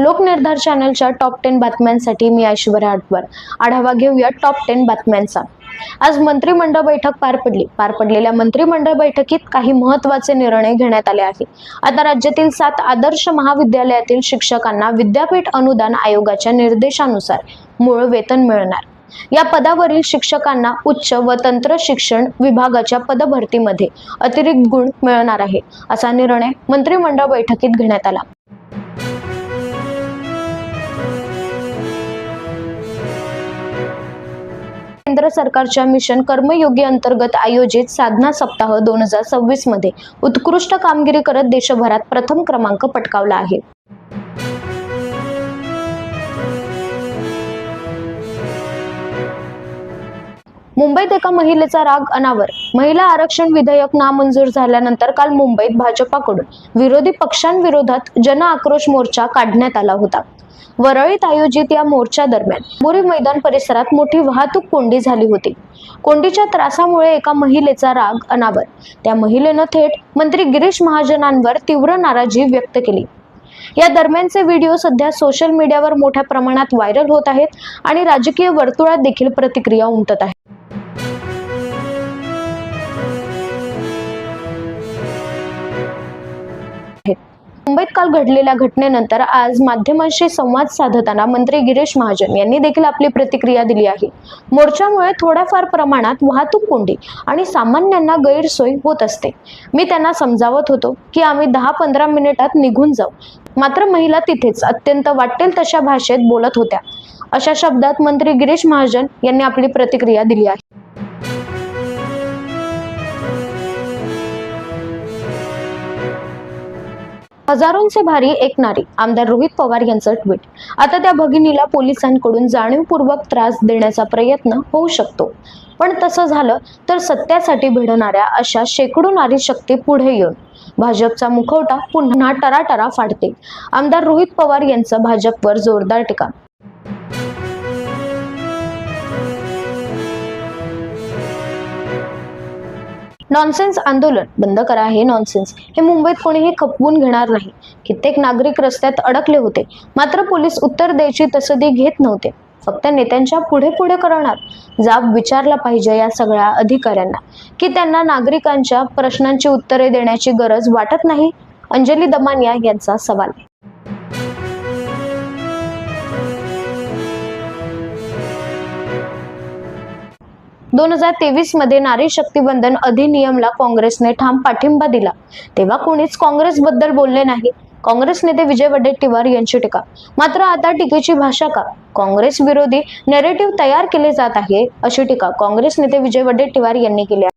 लोकनिर्धार चॅनलच्या टॉप 10 बातम्यांसाठी मी ऐश्वर्या आटवर. आढावा घेऊया टॉप 10 बातम्यांचा. आज मंत्रिमंडळ बैठक पार पडलेल्या मंत्रिमंडळ बैठकीत काही महत्त्वाचे निर्णय घेण्यात आले आहेत. आता राज्यातील 7 आदर्श महाविद्यालयातील शिक्षकांना विद्यापीठ अनुदान आयोगाच्या निर्देशानुसार मूळ वेतन मिळणार. या पदावरील शिक्षकांना उच्च व तंत्र शिक्षण विभागाच्या पदभरतीमध्ये अतिरिक्त गुण मिळणार आहे, असा निर्णय मंत्रिमंडळ बैठकीत घेण्यात आला. केंद्र सरकारच्या मिशन कर्मयोगी अंतर्गत आयोजित साधना सप्ताह 2026 मध्ये उत्कृष्ट कामगिरी करत देशभरात प्रथम क्रमांक पटकावला आहे. मुंबईत एका महिलेचा राग अनावर. महिला आरक्षण विधेयक नामंजूर झाल्यानंतर काल मुंबईत भाजपाकडून विरोधी पक्षांविरोधात जन आक्रोश मोर्चा काढण्यात आला होता. वरळीत आयोजित या मोर्चा दरम्यान बोरी मैदान परिसरात मोठी वाहतूक कोंडी झाली होती. कोंडीच्या त्रासामुळे एका महिलेचा राग अनावर. त्या महिलेनं थेट मंत्री गिरीश महाजनांवर तीव्र नाराजी व्यक्त केली. या दरम्यानचे व्हिडिओ सध्या सोशल मीडियावर मोठ्या प्रमाणात व्हायरल होत आहेत आणि राजकीय वर्तुळात देखील प्रतिक्रिया उमटत आहेत. मुंबईत काल घडलेल्या घटनेनंतर आज माध्यमांशी संवाद साधताना मंत्री गिरीश महाजन यांनी देखील आपली प्रतिक्रिया दिली आहे. मोर्चामुळे थोड्याफार प्रमाणात वाहतूक कोंडी आणि सामान्यांना गैरसोय होत असते. मी त्यांना समजावत होतो की आम्ही 10-15 मिनिटात निघून जाऊ, मात्र महिला तिथेच अत्यंत वाटेल तशा भाषेत बोलत होत्या. अशा शब्दात मंत्री गिरीश महाजन यांनी आपली प्रतिक्रिया दिली आहे. हजारोंचे भारी एक नारी. आमदार रोहित पवार यांचं ट्विट. आता त्या भगिनीला पोलिसांकडून जाणीवपूर्वक त्रास देण्याचा प्रयत्न होऊ शकतो, पण तसं झालं तर सत्यासाठी भिडणाऱ्या अशा शेकडो नारी शक्ती पुढे येऊन भाजपचा मुखवटा पुन्हा टराटरा फाडतील. आमदार रोहित पवार यांचं भाजपवर जोरदार टीका. नॉनसेन्स आंदोलन बंद करा. हे नॉनसेन्स हे मुंबईत कोणीही खपवून घेणार नाही. कित्येक नागरिक रस्त्यात अडकले होते, मात्र पोलीस उत्तर द्यायची तसदी घेत नव्हते. फक्त नेत्यांच्या पुढे करणार. जाब विचारला पाहिजे या सगळ्या अधिकाऱ्यांना की त्यांना नागरिकांच्या प्रश्नांची उत्तरे देण्याची गरज वाटत नाही. अंजली दमानिया यांचा सवाल. दोन 2023 मध्ये नारी शक्ती वंदन अधिनियमला काँग्रेसने ठाम पाठिंबा दिला, तेव्हा कोणीच काँग्रेसबद्दल बोलले नाही. काँग्रेस नेते विजय वडेट्टीवार यांची टीका. मात्र आता टीकेची भाषा का? काँग्रेस विरोधी नॅरेटिव्ह तयार केले जात आहे, अशी टीका काँग्रेस नेते विजय वडेट्टीवार यांनी केली आहे.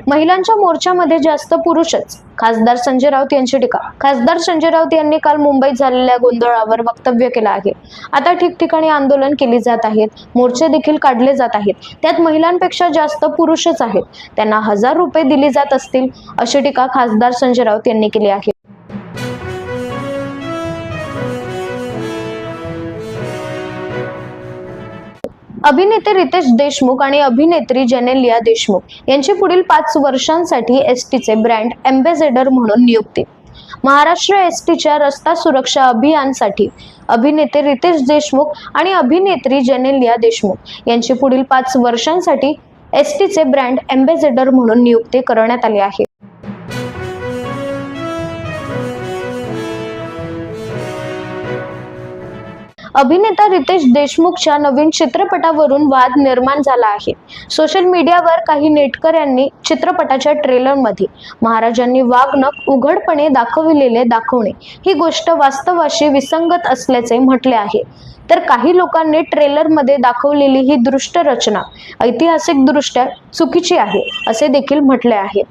महिलांच्या मोर्चामध्ये जास्त पुरुषच. खासदार संजय राऊत यांची टीका. खासदार संजय राऊत यांनी काल मुंबईत झालेल्या गोंधळावर वक्तव्य केलं आहे. आता ठिकठिकाणी आंदोलन केली जात आहेत, मोर्चे देखील काढले जात आहेत, त्यात महिलांपेक्षा जास्त पुरुषच आहेत. त्यांना 1000 रुपये दिले जात असतील, अशी टीका खासदार संजय राऊत यांनी केली आहे. अभिनेते रितेश देशमुख आणि अभिनेत्री जेनेलिया देशमुख यांची पुढील 5 वर्षांसाठी एसटीचे ब्रँड एम्बॅसेडर म्हणून नियुक्ती. महाराष्ट्र एसटीच्या रस्ता सुरक्षा अभियानासाठी अभिनेते रितेश देशमुख आणि अभिनेत्री जेनेलिया देशमुख यांची पुढील 5 वर्षांसाठी एसटीचे ब्रँड एम्बॅसेडर म्हणून नियुक्ती करण्यात आली आहे. अभिनेता रितेश देशमुखच्या नवीन चित्रपटावरून वाद निर्माण झाला आहे. सोशल मीडियावर काही नेटकऱ्यांनी चित्रपटाच्या ट्रेलरमध्ये महाराजांनी वाघनख उघडपणे दाखवणे ही गोष्ट वास्तवाशी विसंगत असल्याचे म्हटले आहे. तर काही लोकांनी ट्रेलरमध्ये दाखवलेली ही दृष्ट रचना ऐतिहासिकदृष्ट्या चुकीची आहे, असे देखील म्हटले आहे.